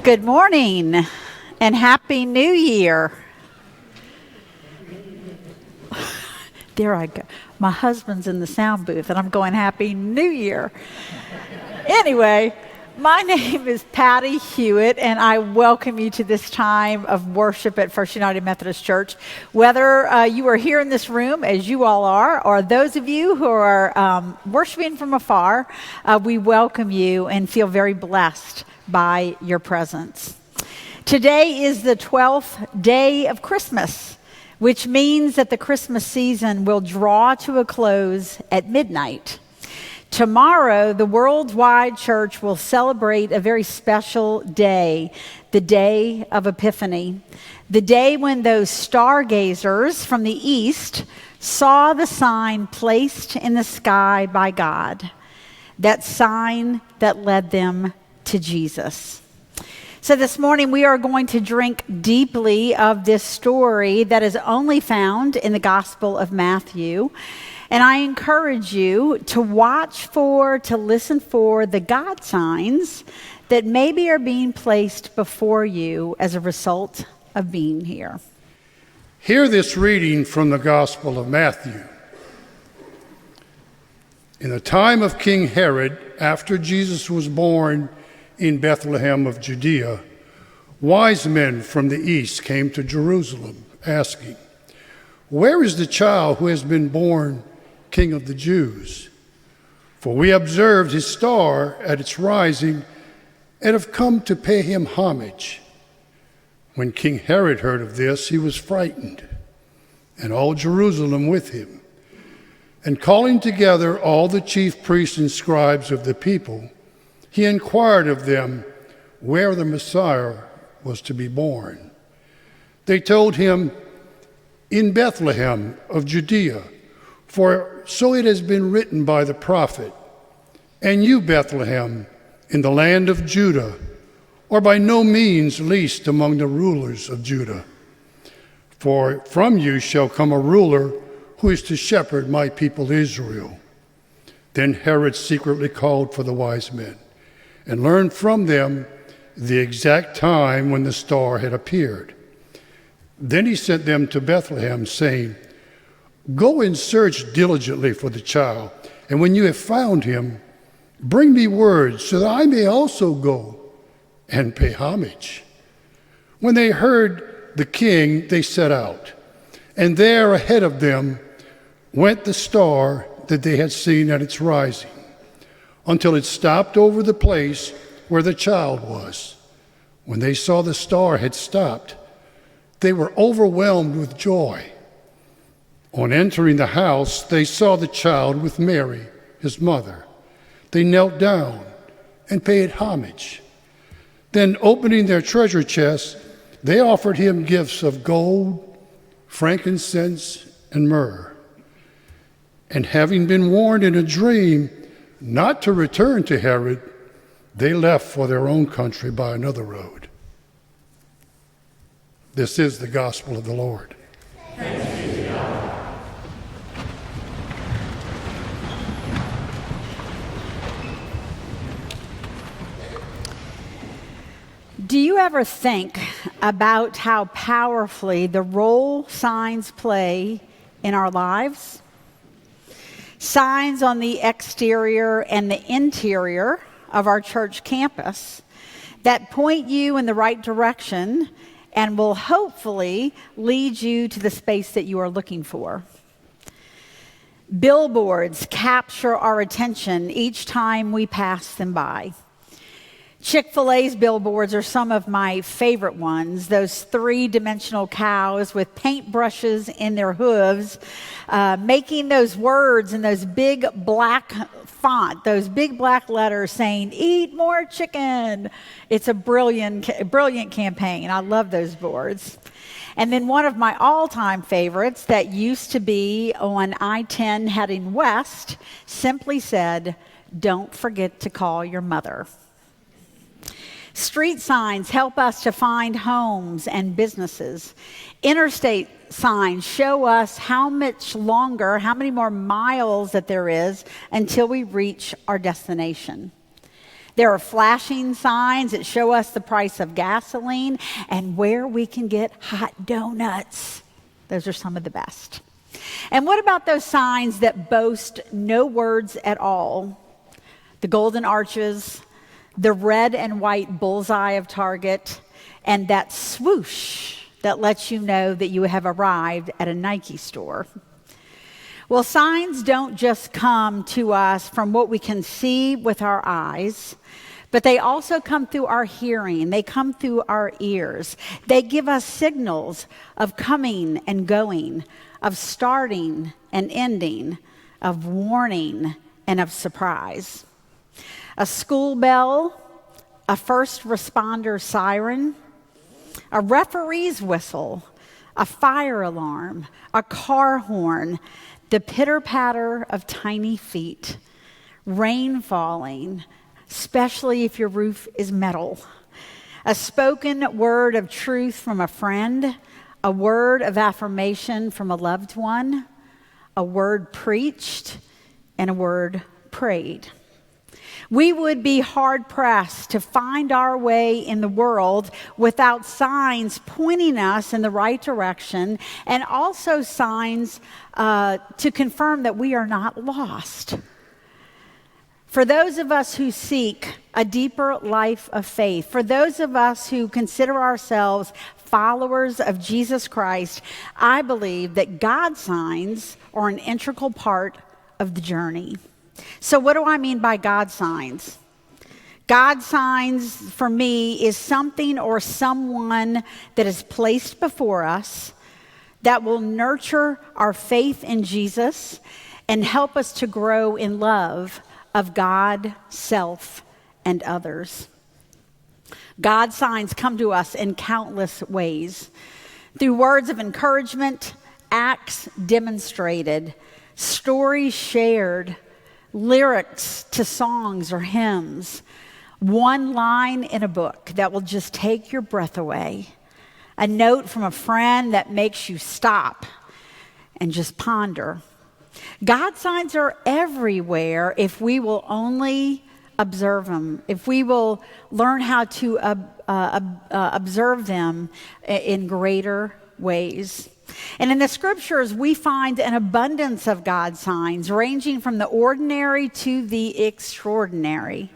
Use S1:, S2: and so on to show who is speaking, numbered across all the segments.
S1: Good morning and Happy New Year. There I go. My husband's in the sound booth and I'm going Happy New Year. Anyway, my name is Pattye Hewitt and I welcome you to this time of worship at First United Methodist Church. Whether you are here in this room, as you all are, or those of you who are worshiping from afar, we welcome you and feel very blessed by your presence. Today is the 12th day of Christmas, which means that the Christmas season will draw to a close at midnight. Tomorrow, the worldwide church will celebrate a very special day, the Day of Epiphany, the day when those stargazers from the east saw the sign placed in the sky by God, that sign that led them to Jesus. So this morning we are going to drink deeply of this story that is only found in the Gospel of Matthew. And I encourage you to watch for, to listen for the God signs that maybe are being placed before you as a result of being here.
S2: Hear this reading from the Gospel of Matthew. In the time of King Herod, after Jesus was born in Bethlehem of Judea, wise men from the east came to Jerusalem, asking, "Where is the child who has been born King of the Jews? For we observed his star at its rising and have come to pay him homage." When King Herod heard of this, he was frightened, and all Jerusalem with him. And calling together all the chief priests and scribes of the people, he inquired of them where the Messiah was to be born. They told him, "In Bethlehem of Judea, for so it has been written by the prophet, and you, Bethlehem, in the land of Judah, are by no means least among the rulers of Judah. For from you shall come a ruler who is to shepherd my people Israel." Then Herod secretly called for the wise men and learned from them the exact time when the star had appeared. Then he sent them to Bethlehem, saying, "Go and search diligently for the child, and when you have found him, bring me word so that I may also go and pay homage." When they heard the king, they set out, and there ahead of them went the star that they had seen at its rising, until it stopped over the place where the child was. When they saw the star had stopped, they were overwhelmed with joy. On entering the house, they saw the child with Mary, his mother. They knelt down and paid homage. Then, opening their treasure chests, they offered him gifts of gold, frankincense, and myrrh. And having been warned in a dream not to return to Herod, they left for their own country by another road. This is the gospel of the Lord.
S3: Thanks be to God.
S1: Do you ever think about how powerfully the role signs play in our lives? Signs on the exterior and the interior of our church campus that point you in the right direction and will hopefully lead you to the space that you are looking for. Billboards capture our attention each time we pass them by. Chick-fil-A's billboards are some of my favorite ones, those three-dimensional cows with paintbrushes in their hooves, making those words in those big black font, those big black letters saying, "Eat more chicken." It's a brilliant campaign. I love those boards. And then one of my all-time favorites that used to be on I-10 heading west simply said, "Don't forget to call your mother." Street signs help us to find homes and businesses. Interstate signs show us how much longer, how many more miles that there is until we reach our destination. There are flashing signs that show us the price of gasoline and where we can get hot donuts. Those are some of the best. And what about those signs that boast no words at all? The golden arches, the red and white bullseye of Target, and that swoosh that lets you know that you have arrived at a Nike store. Well, signs don't just come to us from what we can see with our eyes, but they also come through our hearing. They come through our ears. They give us signals of coming and going, of starting and ending, of warning and of surprise. A school bell, a first responder siren, a referee's whistle, a fire alarm, a car horn, the pitter-patter of tiny feet, rain falling, especially if your roof is metal, a spoken word of truth from a friend, a word of affirmation from a loved one, a word preached, and a word prayed. We would be hard-pressed to find our way in the world without signs pointing us in the right direction, and also signs to confirm that we are not lost. For those of us who seek a deeper life of faith, for those of us who consider ourselves followers of Jesus Christ, I believe that God signs are an integral part of the journey. So what do I mean by God signs? God signs for me is something or someone that is placed before us that will nurture our faith in Jesus and help us to grow in love of God, self, and others. God signs come to us in countless ways. Through words of encouragement, acts demonstrated, stories shared, lyrics to songs or hymns, one line in a book that will just take your breath away, a note from a friend that makes you stop and just ponder. God signs are everywhere if we will only observe them, if we will learn how to observe them in greater ways. And in the scriptures, we find an abundance of God signs, ranging from the ordinary to the extraordinary.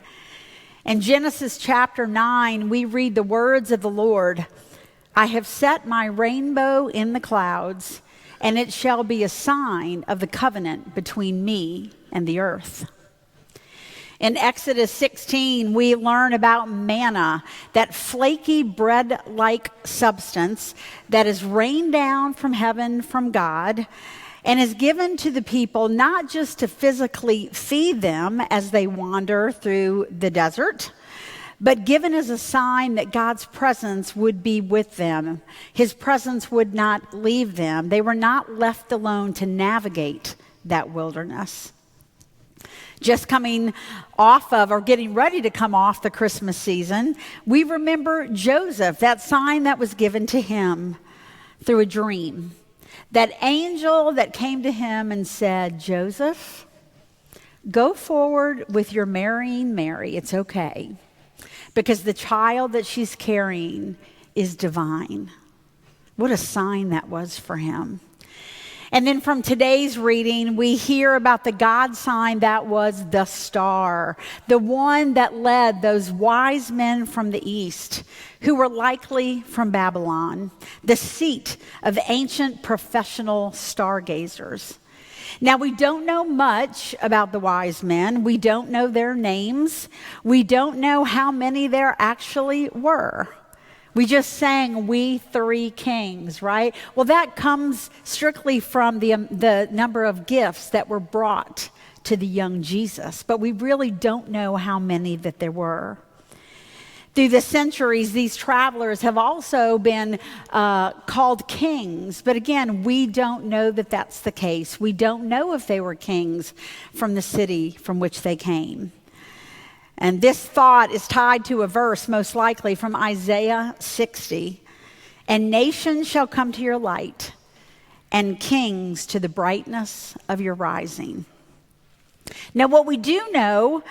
S1: In Genesis chapter 9, we read the words of the Lord, "I have set my rainbow in the clouds, and it shall be a sign of the covenant between me and the earth." In Exodus 16, we learn about manna, that flaky bread-like substance that is rained down from heaven from God and is given to the people not just to physically feed them as they wander through the desert, but given as a sign that God's presence would be with them. His presence would not leave them. They were not left alone to navigate that wilderness. Just coming off of or getting ready to come off the Christmas season, we remember Joseph, that sign that was given to him through a dream. That angel that came to him and said, "Joseph, go forward with your marrying Mary. It's okay, because the child that she's carrying is divine." What a sign that was for him. And then from today's reading, we hear about the God sign that was the star, the one that led those wise men from the east, who were likely from Babylon, the seat of ancient professional stargazers. Now, we don't know much about the wise men. We don't know their names. We don't know how many there actually were. We just sang "We Three Kings," right? Well, that comes strictly from the number of gifts that were brought to the young Jesus, but we really don't know how many that there were. Through the centuries, these travelers have also been called kings, but again, we don't know that that's the case. We don't know if they were kings from the city from which they came. And this thought is tied to a verse, most likely from Isaiah 60. "And nations shall come to your light, and kings to the brightness of your rising." Now, what we do know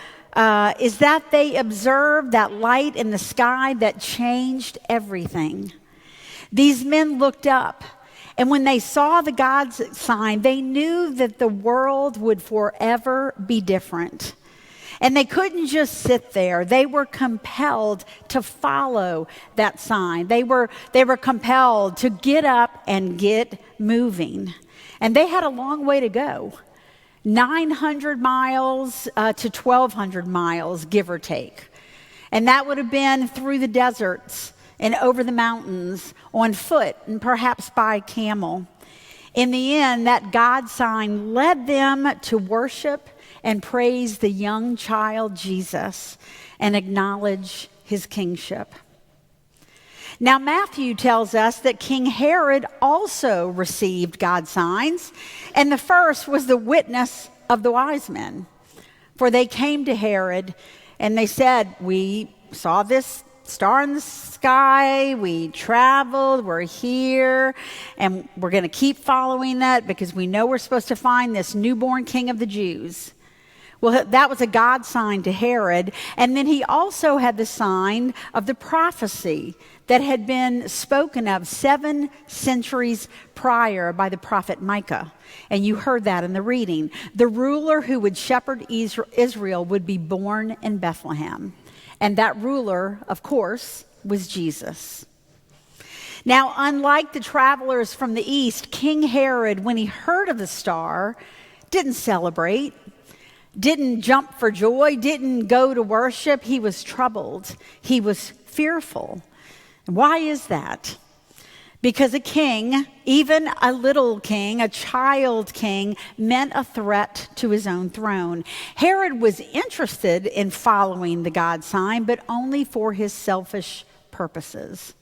S1: is that they observed that light in the sky that changed everything. These men looked up, and when they saw the God's sign, they knew that the world would forever be different. And they couldn't just sit there. They were compelled to follow that sign. They were compelled to get up and get moving. And they had a long way to go. 900 miles to 1,200 miles, give or take. And that would have been through the deserts and over the mountains, on foot, and perhaps by camel. In the end, that God sign led them to worship and praise the young child Jesus and acknowledge his kingship. Now, Matthew tells us that King Herod also received God's signs, and the first was the witness of the wise men. For they came to Herod, and they said, "We saw this star in the sky, we traveled, we're here, and we're going to keep following that because we know we're supposed to find this newborn king of the Jews." Well, that was a God sign to Herod. And then he also had the sign of the prophecy that had been spoken of 7 centuries prior by the prophet Micah. And you heard that in the reading. The ruler who would shepherd Israel would be born in Bethlehem. And that ruler, of course, was Jesus. Now, unlike the travelers from the east, King Herod, when he heard of the star, didn't celebrate, didn't jump for joy, didn't go to worship. He was troubled. He was fearful. Why is that? Because a king, even a little king, a child king, meant a threat to his own throne. Herod was interested in following the God sign, but only for his selfish purposes.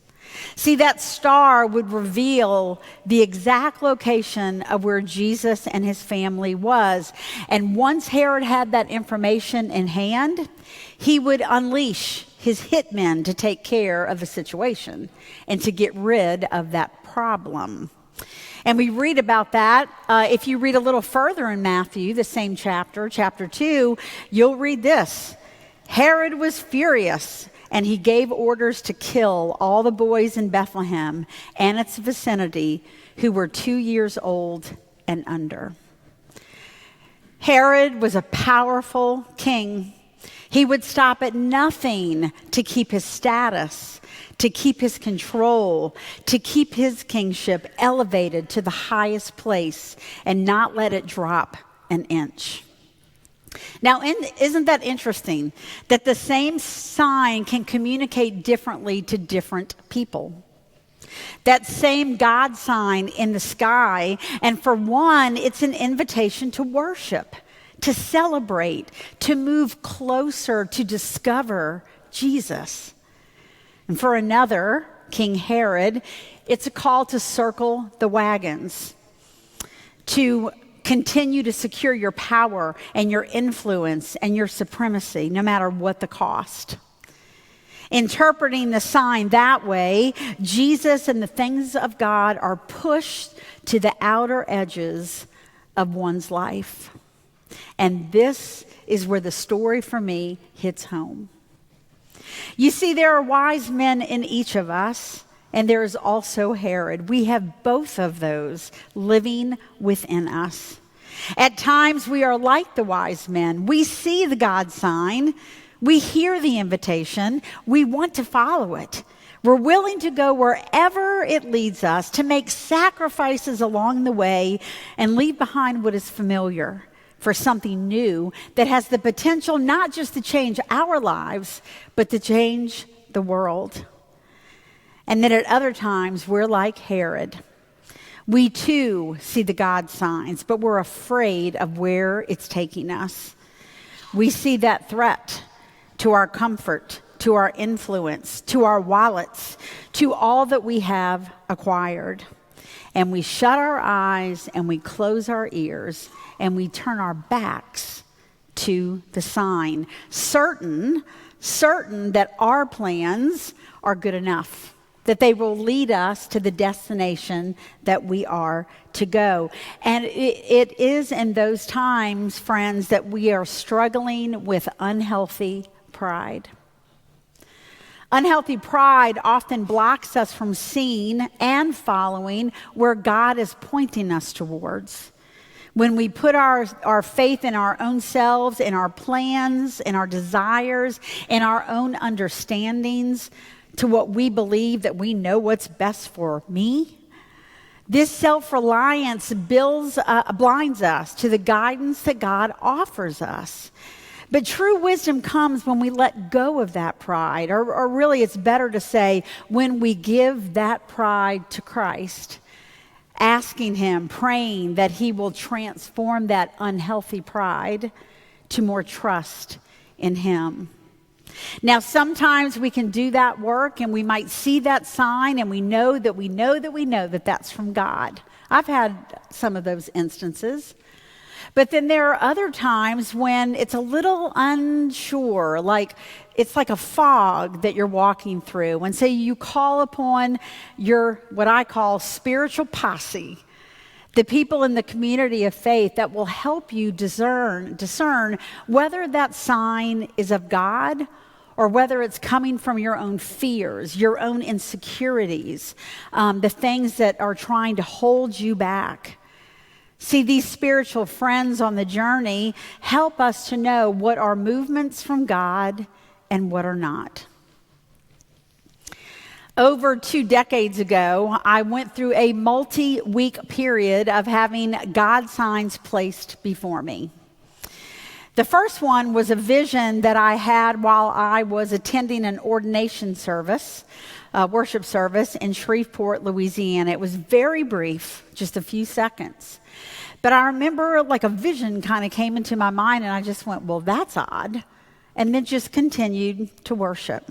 S1: See, that star would reveal the exact location of where Jesus and his family was. And once Herod had that information in hand, he would unleash his hitmen to take care of the situation and to get rid of that problem. And we read about that. If you read a little further in Matthew, the same chapter, chapter 2, you'll read this. Herod was furious, and he gave orders to kill all the boys in Bethlehem and its vicinity who were 2 years old and under. Herod was a powerful king. He would stop at nothing to keep his status, to keep his control, to keep his kingship elevated to the highest place and not let it drop an inch. Now, isn't that interesting that the same sign can communicate differently to different people? That same God sign in the sky, and for one, it's an invitation to worship, to celebrate, to move closer, to discover Jesus. And for another, King Herod, it's a call to circle the wagons, to continue to secure your power and your influence and your supremacy, no matter what the cost. Interpreting the sign that way, Jesus and the things of God are pushed to the outer edges of one's life. And this is where the story for me hits home. You see, there are wise men in each of us, and there is also Herod. We have both of those living within us. At times, we are like the wise men. We see the God sign. We hear the invitation. We want to follow it. We're willing to go wherever it leads us, to make sacrifices along the way and leave behind what is familiar for something new that has the potential not just to change our lives, but to change the world. And then at other times, we're like Herod. We too see the God signs, but we're afraid of where it's taking us. We see that threat to our comfort, to our influence, to our wallets, to all that we have acquired. And we shut our eyes and we close our ears and we turn our backs to the sign, certain that our plans are good enough. that they will lead us to the destination that we are to go. And it is in those times, friends, that we are struggling with unhealthy pride. Unhealthy pride often blocks us from seeing and following where God is pointing us towards. When we put our faith in our own selves, in our plans, in our desires, in our own understandings, to what we believe that we know what's best for me, this self-reliance blinds us to the guidance that God offers us. But true wisdom comes when we let go of that pride, or really it's better to say when we give that pride to Christ, asking him, praying that he will transform that unhealthy pride to more trust in him. Now, sometimes we can do that work and we might see that sign and we know that that's from God. I've had some of those instances. But then there are other times when it's a little unsure, like it's like a fog that you're walking through. And say you call upon your, what I call spiritual posse, the people in the community of faith that will help you discern whether that sign is of God or whether it's coming from your own fears, your own insecurities, the things that are trying to hold you back. See, these spiritual friends on the journey help us to know what are movements from God and what are not. Over 2 decades ago, I went through a multi-week period of having God signs placed before me. The first one was a vision that I had while I was attending an ordination service, worship service in Shreveport, Louisiana. It was very brief, just a few seconds. But I remember like a vision kind of came into my mind and I just went, well, that's odd. And then just continued to worship.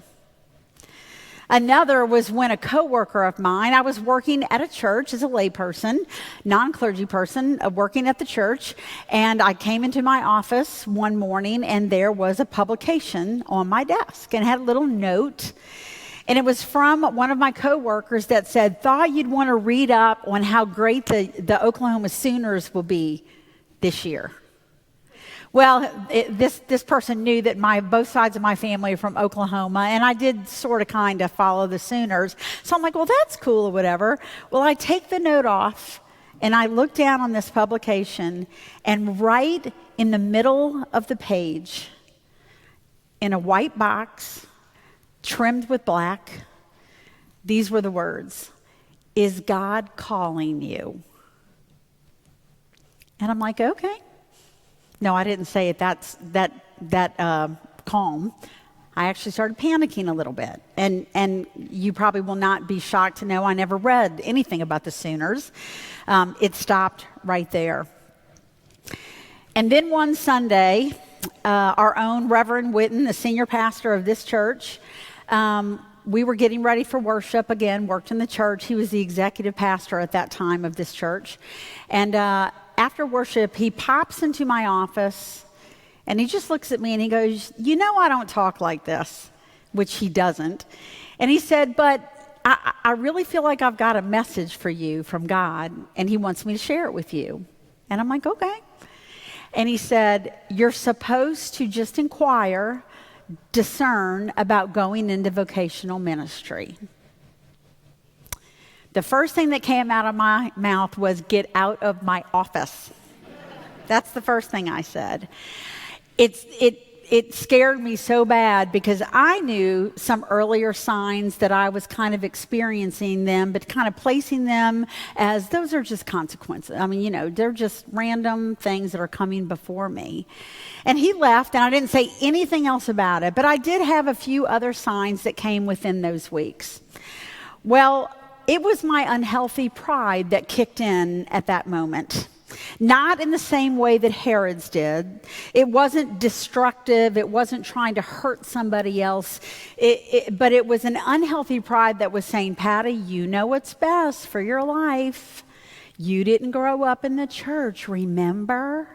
S1: Another was when a coworker of mine, I was working at a church as a layperson, non-clergy person, working at the church, and I came into my office one morning and there was a publication on my desk and it had a little note. And it was from one of my coworkers that said, thought you'd want to read up on how great the Oklahoma Sooners will be this year. Well, this person knew that both sides of my family are from Oklahoma, and I did sort of kind of follow the Sooners. So I'm like, well, that's cool or whatever. Well, I take the note off, and I look down on this publication, and right in the middle of the page, in a white box, trimmed with black, these were the words, "Is God calling you?" And I'm like, okay. No, I didn't say it that calm. I actually started panicking a little bit. And you probably will not be shocked to know I never read anything about the Sooners. It stopped right there. And then one Sunday, our own Reverend Witten, the senior pastor of this church, we were getting ready for worship again, worked in the church. He was the executive pastor at that time of this church. And after worship, he pops into my office and he just looks at me and he goes, "You know I don't talk like this," which he doesn't. And he said, "But I really feel like I've got a message for you from God and he wants me to share it with you." And I'm like, okay. And he said, "You're supposed to just inquire, discern about going into vocational ministry." The first thing that came out of my mouth was, "Get out of my office." That's the first thing I said. It scared me so bad because I knew some earlier signs that I was kind of experiencing them, but kind of placing them as those are just consequences. I mean, they're just random things that are coming before me. And he left, and I didn't say anything else about it, but I did have a few other signs that came within those weeks. Well, it was my unhealthy pride that kicked in at that moment. Not in the same way that Herod's did. It wasn't destructive. It wasn't trying to hurt somebody else. But it was an unhealthy pride that was saying, "Pattye, you know what's best for your life. You didn't grow up in the church, remember?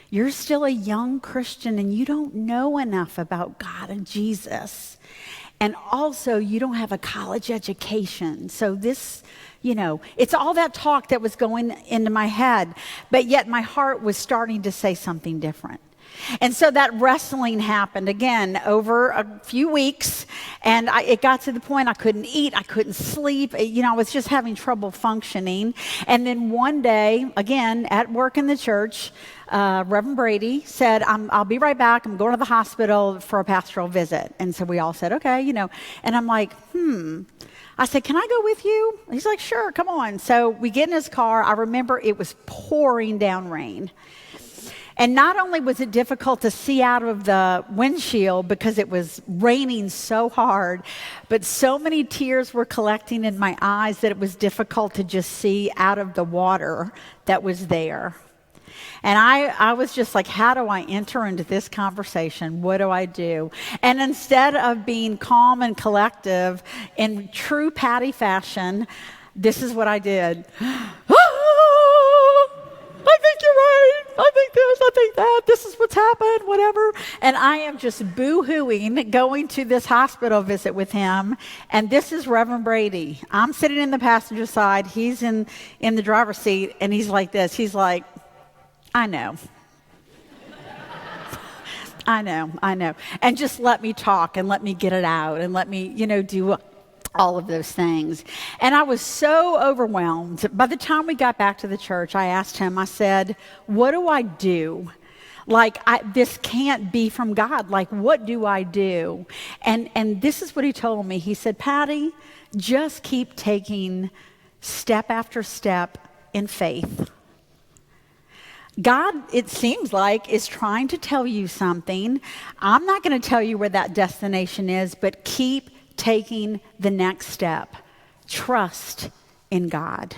S1: You're still a young Christian and you don't know enough about God and Jesus. And also, you don't have a college education. So this, it's all that talk that was going into my head, but yet my heart was starting to say something different. And so that wrestling happened again over a few weeks, and it got to the point I couldn't eat, I couldn't sleep, I was just having trouble functioning. And then one day, again, at work in the church, Reverend Brady said, I'll be right back, I'm going to the hospital for a pastoral visit. And so we all said, okay, and I'm like, I said, can I go with you? He's like, sure, come on. So we get in his car. I remember it was pouring down rain. And not only was it difficult to see out of the windshield because it was raining so hard, but so many tears were collecting in my eyes that it was difficult to just see out of the water that was there. And I was just like, how do I enter into this conversation? What do I do? And instead of being calm and collective in true Pattye fashion, this is what I did. I think you're right. I think this, I think that. This is what's happened, whatever. And I am just boo-hooing going to this hospital visit with him. And this is Reverend Brady. I'm sitting in the passenger side. He's in the driver's seat. And he's like this. He's like, I know. I know. And just let me talk and let me get it out and let me, do all of those things. And I was so overwhelmed. By the time we got back to the church, I asked him, I said, what do I do? This can't be from God. What do I do? And this is what he told me. He said, Pattye, just keep taking step after step in faith. God, it seems like, is trying to tell you something. I'm not going to tell you where that destination is, but keep taking the next step. Trust in God.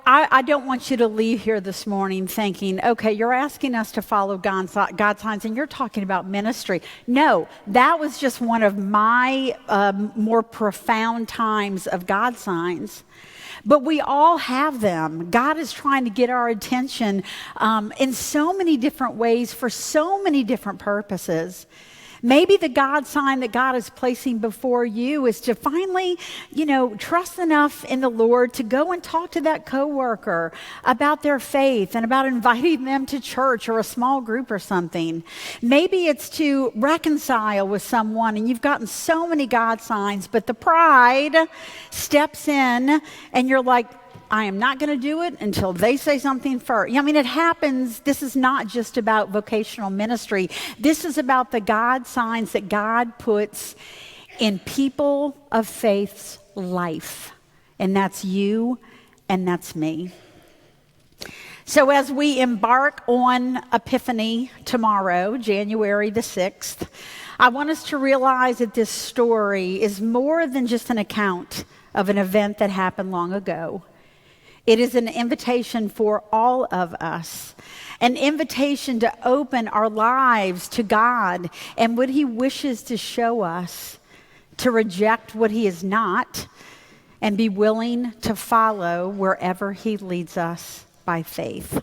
S1: I don't want you to leave here this morning thinking, okay, you're asking us to follow God's signs and you're talking about ministry. No, that was just one of my more profound times of God's signs. But we all have them. God is trying to get our attention in so many different ways for so many different purposes. Maybe the God sign that God is placing before you is to finally, trust enough in the Lord to go and talk to that coworker about their faith and about inviting them to church or a small group or something. Maybe it's to reconcile with someone and you've gotten so many God signs, but the pride steps in and you're like, I am not going to do it until they say something first. It happens. This is not just about vocational ministry. This is about the God signs that God puts in people of faith's life. And that's you and that's me. So as we embark on Epiphany tomorrow, January the 6th, I want us to realize that this story is more than just an account of an event that happened long ago. It is an invitation for all of us, an invitation to open our lives to God and what He wishes to show us, to reject what He is not, and be willing to follow wherever He leads us by faith.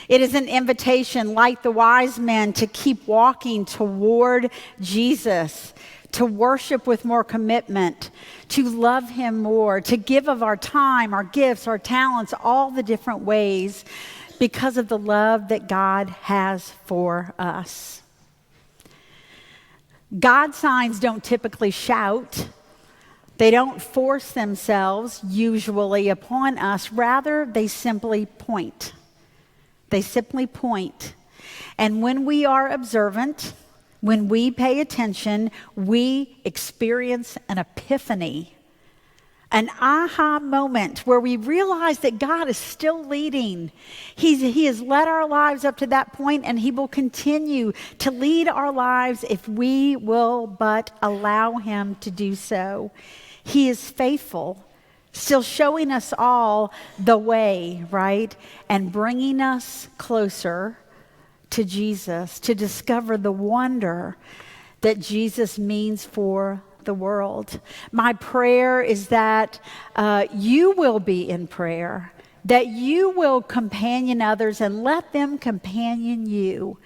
S1: It is an invitation, like the wise men, to keep walking toward Jesus, to worship with more commitment, to love Him more, to give of our time, our gifts, our talents, all the different ways because of the love that God has for us. God signs don't typically shout. They don't force themselves usually upon us. Rather, they simply point. They simply point. And when we are observant, when we pay attention, we experience an epiphany, an aha moment where we realize that God is still leading. He has led our lives up to that point, and He will continue to lead our lives if we will but allow Him to do so. He is faithful, still showing us all the way, right? And bringing us closer to Jesus, to discover the wonder that Jesus means for the world. My prayer is that you will be in prayer, that you will companion others and let them companion you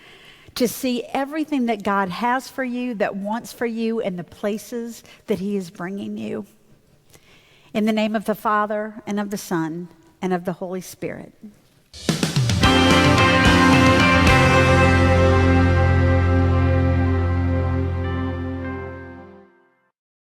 S1: to see everything that God has for you, that wants for you, and the places that He is bringing you. In the name of the Father, and of the Son, and of the Holy Spirit.